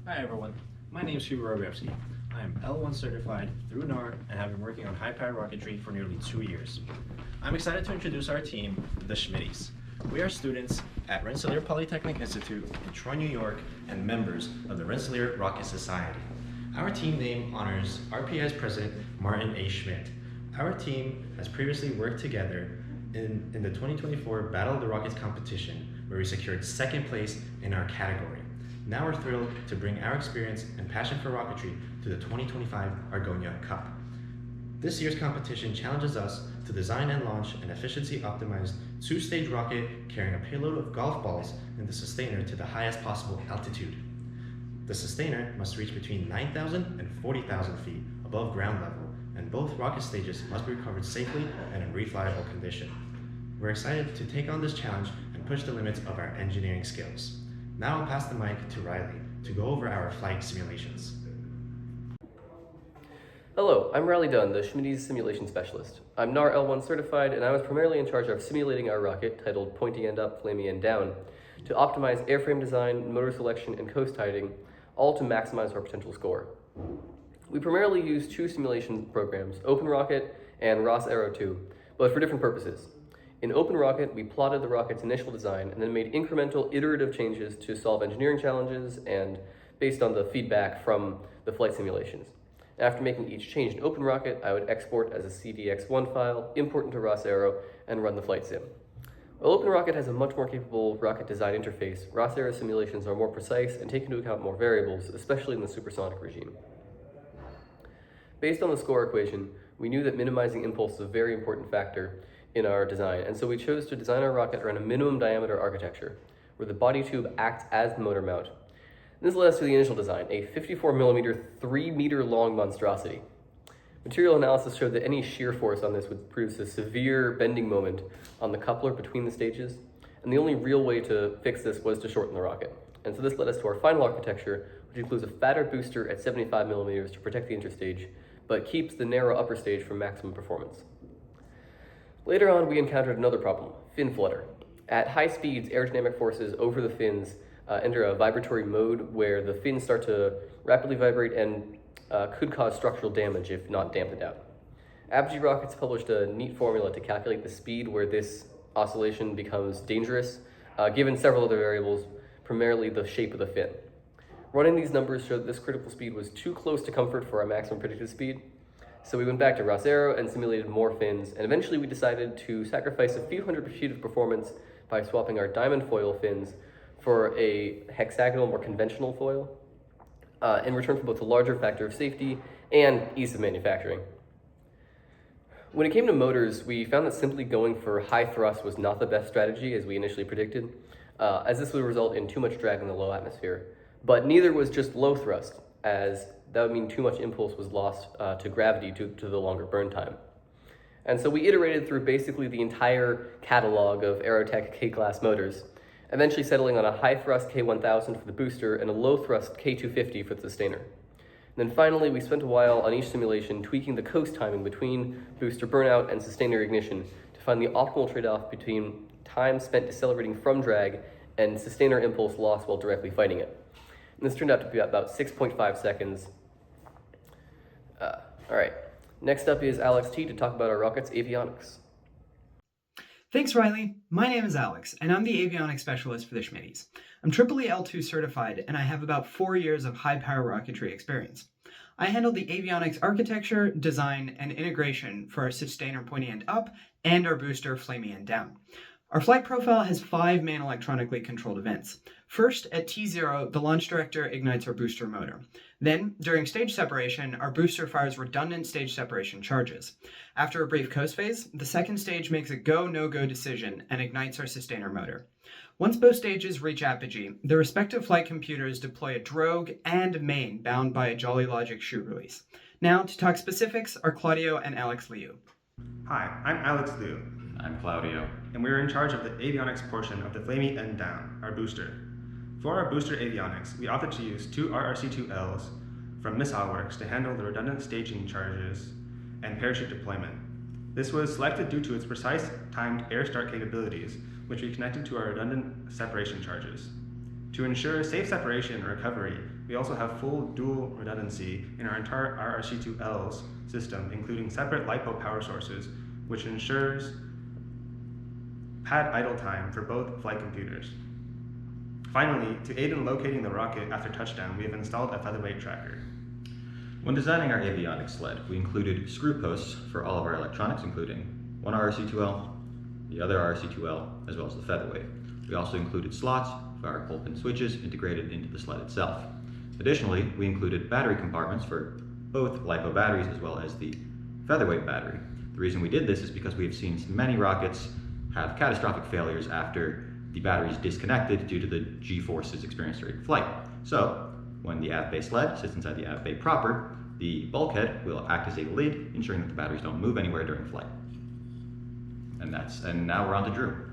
Hi everyone, my name is Hugo Rogowski. I am L1 certified through NAR and have been working on high-powered rocketry for nearly 2 years. I'm excited to introduce our team, the Schmidties. We are students at Rensselaer Polytechnic Institute in Troy, New York, and members of the Rensselaer Rocket Society. Our team name honors RPI's president, Martin A. Schmidt. Our team has previously worked together in the 2024 Battle of the Rockets competition, where we secured second place in our category. Now we're thrilled to bring our experience and passion for rocketry to the 2025 Argonia Cup. This year's competition challenges us to design and launch an efficiency-optimized two-stage rocket carrying a payload of golf balls in the sustainer to the highest possible altitude. The sustainer must reach between 9,000 and 40,000 feet above ground level, and both rocket stages must be recovered safely and in reflyable condition. We're excited to take on this challenge and push the limits of our engineering skills. Now I'll pass the mic to Riley to go over our flight simulations. Hello, I'm Riley Dunn, the Schmidties Simulation Specialist. I'm NAR L1 certified, and I was primarily in charge of simulating our rocket, titled Pointy End Up, Flamey End Down, to optimize airframe design, motor selection, and coast hiding, all to maximize our potential score. We primarily use two simulation programs, OpenRocket and ROS-Aero 2, but for different purposes. In OpenRocket, we plotted the rocket's initial design and then made incremental, iterative changes to solve engineering challenges and based on the feedback from the flight simulations. After making each change in OpenRocket, I would export as a CDX1 file, import into ROS-Aero, and run the flight sim. While OpenRocket has a much more capable rocket design interface, ROS-Aero simulations are more precise and take into account more variables, especially in the supersonic regime. Based on the score equation, we knew that minimizing impulse is a very important factor in our design, and so we chose to design our rocket around a minimum diameter architecture, where the body tube acts as the motor mount. And this led us to the initial design, a 54mm, 3-meter long monstrosity. Material analysis showed that any shear force on this would produce a severe bending moment on the coupler between the stages, and the only real way to fix this was to shorten the rocket. And so this led us to our final architecture, which includes a fatter booster at 75mm to protect the interstage, but keeps the narrow upper stage for maximum performance. Later on, we encountered another problem, fin flutter. At high speeds, aerodynamic forces over the fins enter a vibratory mode where the fins start to rapidly vibrate and could cause structural damage if not dampened out. Apogee Rockets published a neat formula to calculate the speed where this oscillation becomes dangerous, given several other variables, primarily the shape of the fin. Running these numbers showed that this critical speed was too close to comfort for our maximum predicted speed, so we went back to ROS-Aero and simulated more fins, and eventually we decided to sacrifice a few hundred feet of performance by swapping our diamond foil fins for a hexagonal, more conventional foil, in return for both a larger factor of safety and ease of manufacturing. When it came to motors, we found that simply going for high thrust was not the best strategy as we initially predicted, as this would result in too much drag in the low atmosphere. But neither was just low thrust, as that would mean too much impulse was lost to gravity due to the longer burn time. And so we iterated through basically the entire catalog of Aerotech K-class motors, eventually settling on a high-thrust K1000 for the booster and a low-thrust K250 for the sustainer. And then finally, we spent a while on each simulation tweaking the coast timing between booster burnout and sustainer ignition to find the optimal trade-off between time spent decelerating from drag and sustainer impulse loss while directly fighting it. And this turned out to be about 6.5 seconds. All right, next up is Alex T to talk about our rocket's avionics. Thanks, Riley. My name is Alex, and I'm the avionics specialist for the Schmidties. I'm EEE L2 certified, and I have about 4 years of high-power rocketry experience. I handle the avionics architecture, design, and integration for our sustainer Pointy End Up and our booster Flamey End Down. Our flight profile has 5 main electronically controlled events. First, at T0, the launch director ignites our booster motor. Then, during stage separation, our booster fires redundant stage separation charges. After a brief coast phase, the second stage makes a go, no-go decision and ignites our sustainer motor. Once both stages reach apogee, the respective flight computers deploy a drogue and main bound by a Jolly Logic shoe release. Now, to talk specifics are Claudio and Alex Liu. Hi, I'm Alex Liu. I'm Claudio. And we're in charge of the avionics portion of the Flamey End Down, our booster. For our booster avionics, we opted to use 2 RRC-2Ls from Missile Works to handle the redundant staging charges and parachute deployment. This was selected due to its precise timed air start capabilities, which we connected to our redundant separation charges. To ensure safe separation and recovery, we also have full dual redundancy in our entire RRC2Ls system, including separate LiPo power sources, which ensures pad idle time for both flight computers. Finally, to aid in locating the rocket after touchdown, we have installed a featherweight tracker. When designing our avionics sled, we included screw posts for all of our electronics, including one RRC2L, the other RRC2L, as well as the featherweight. We also included slots for our pole pin switches integrated into the sled itself. Additionally, we included battery compartments for both LiPo batteries as well as the featherweight battery. The reason we did this is because we have seen many rockets have catastrophic failures after the batteries disconnected due to the G-forces experienced during flight. So, when the av bay sled sits inside the av bay proper, the bulkhead will act as a lid, ensuring that the batteries don't move anywhere during flight. And now we're on to Drew.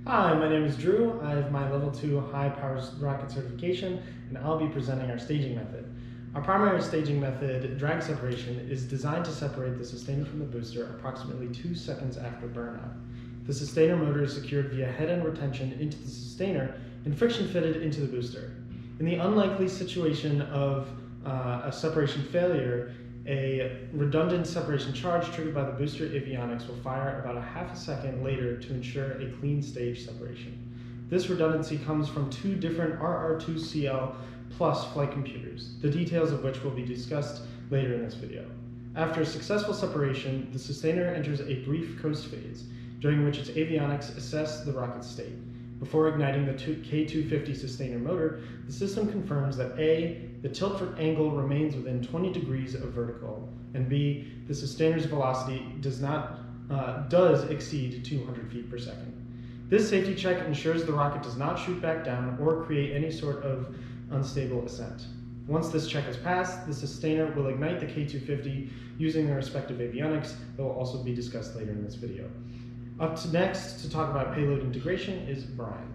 Hi, my name is Drew. I have my level 2 high power rocket certification, and I'll be presenting our staging method. Our primary staging method, drag separation, is designed to separate the sustainer from the booster approximately 2 seconds after burnout. The sustainer motor is secured via head-end retention into the sustainer and friction fitted into the booster. In the unlikely situation of a separation failure, a redundant separation charge triggered by the booster avionics will fire about a half a second later to ensure a clean stage separation. This redundancy comes from 2 different RR2CL plus flight computers, the details of which will be discussed later in this video. After a successful separation, the sustainer enters a brief coast phase, during which its avionics assess the rocket's state. Before igniting the K250 sustainer motor, the system confirms that A, the tilt angle remains within 20 degrees of vertical, and B, the sustainer's velocity does exceed 200 feet per second. This safety check ensures the rocket does not shoot back down or create any sort of unstable ascent. Once this check is passed, the sustainer will ignite the K250 using their respective avionics that will also be discussed later in this video. Up to next to talk about payload integration is Brian.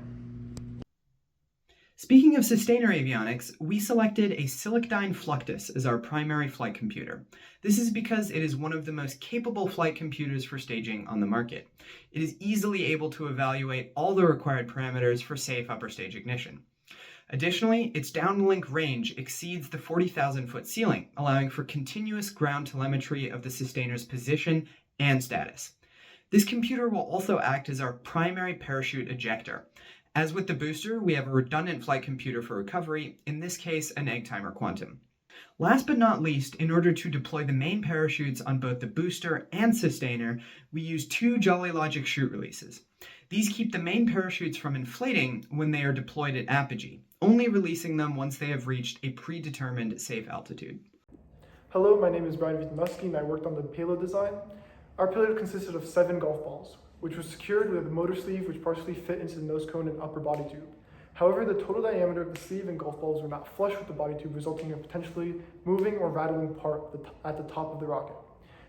Speaking of sustainer avionics, we selected a Silicdyne Fluctus as our primary flight computer. This is because it is one of the most capable flight computers for staging on the market. It is easily able to evaluate all the required parameters for safe upper stage ignition. Additionally, its downlink range exceeds the 40,000-foot ceiling, allowing for continuous ground telemetry of the sustainer's position and status. This computer will also act as our primary parachute ejector. As with the booster, we have a redundant flight computer for recovery, in this case an egg timer quantum. Last but not least, in order to deploy the main parachutes on both the booster and sustainer, we use 2 Jolly Logic chute releases. These keep the main parachutes from inflating when they are deployed at apogee, only releasing them once they have reached a predetermined safe altitude. Hello, my name is Brian Vitamuski and I worked on the payload design. Our payload consisted of 7 golf balls, which was secured with a motor sleeve which partially fit into the nose cone and upper body tube. However, the total diameter of the sleeve and golf balls were not flush with the body tube, resulting in a potentially moving or rattling part at the top of the rocket.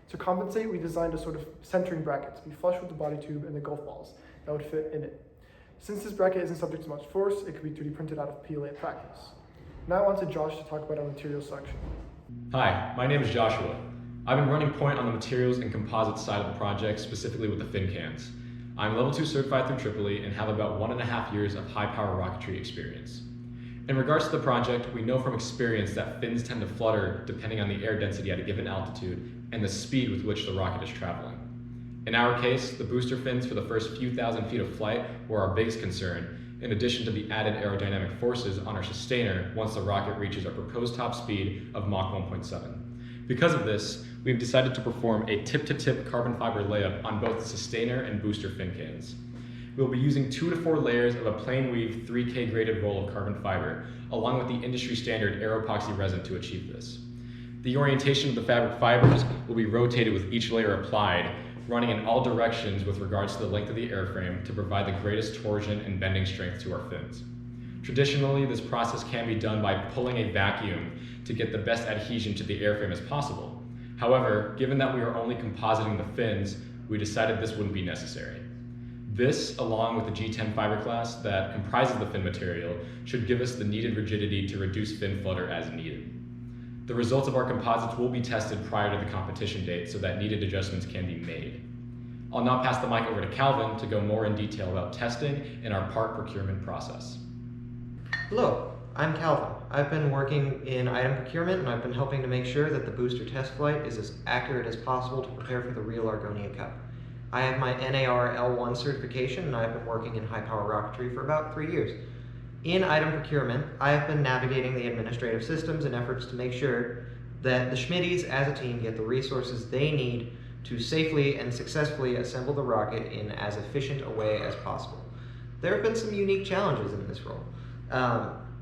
To compensate, we designed a sort of centering bracket to be flush with the body tube and the golf balls that would fit in it. Since this bracket isn't subject to much force, it could be 3D printed out of PLA at practice. Now on to Josh to talk about our material selection. Hi, my name is Joshua. I've been running point on the materials and composites side of the project, specifically with the fin cans. I'm level 2 certified through Tripoli and have about 1.5 years of high power rocketry experience. In regards to the project, we know from experience that fins tend to flutter depending on the air density at a given altitude and the speed with which the rocket is traveling. In our case, the booster fins for the first few thousand feet of flight were our biggest concern, in addition to the added aerodynamic forces on our sustainer once the rocket reaches our proposed top speed of Mach 1.7. Because of this, we've decided to perform a tip-to-tip carbon fiber layup on both the sustainer and booster fin cans. We'll be using 2 to 4 layers of a plain weave 3K graded roll of carbon fiber, along with the industry standard aeropoxy resin to achieve this. The orientation of the fabric fibers will be rotated with each layer applied, running in all directions with regards to the length of the airframe to provide the greatest torsion and bending strength to our fins. Traditionally, this process can be done by pulling a vacuum to get the best adhesion to the airframe as possible. However, given that we are only compositing the fins, we decided this wouldn't be necessary. This, along with the G10 fiberglass that comprises the fin material, should give us the needed rigidity to reduce fin flutter as needed. The results of our composites will be tested prior to the competition date so that needed adjustments can be made. I'll now pass the mic over to Calvin to go more in detail about testing and our part procurement process. Hello, I'm Calvin. I've been working in item procurement and I've been helping to make sure that the booster test flight is as accurate as possible to prepare for the real Argonia Cup. I have my NAR L1 certification and I've been working in high power rocketry for about 3 years. In item procurement, I have been navigating the administrative systems in efforts to make sure that the Schmidties as a team get the resources they need to safely and successfully assemble the rocket in as efficient a way as possible. There have been some unique challenges in this role.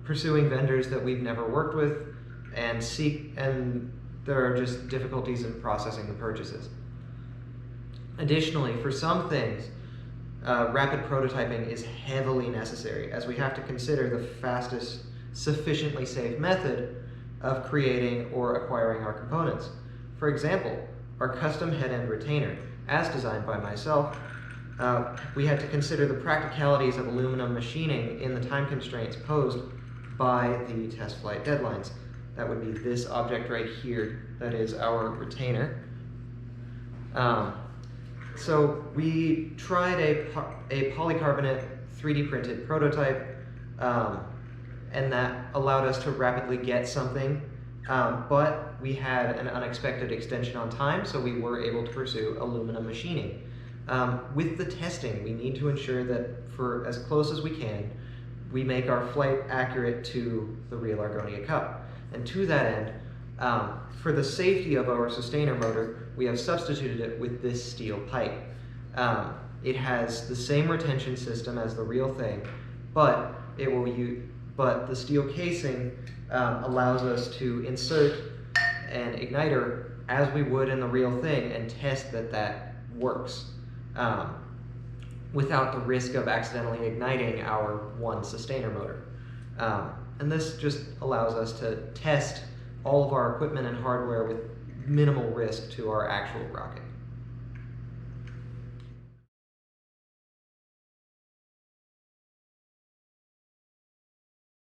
Pursuing vendors that we've never worked with, and there are just difficulties in processing the purchases. Additionally, for some things, rapid prototyping is heavily necessary, as we have to consider the fastest, sufficiently safe method of creating or acquiring our components. For example, our custom head-end retainer, as designed by myself, we had to consider the practicalities of aluminum machining in the time constraints posed by the test flight deadlines. That would be this object right here, that is our retainer. So we tried a polycarbonate 3D printed prototype, and that allowed us to rapidly get something, but we had an unexpected extension on time, so we were able to pursue aluminum machining. With the testing, we need to ensure that for as close as we can, we make our flight accurate to the real Argonia Cup. And to that end, for the safety of our sustainer motor, we have substituted it with this steel pipe. It has the same retention system as the real thing, but the steel casing allows us to insert an igniter as we would in the real thing and test that works without the risk of accidentally igniting our one sustainer motor. And this just allows us to test all of our equipment and hardware with minimal risk to our actual rocket.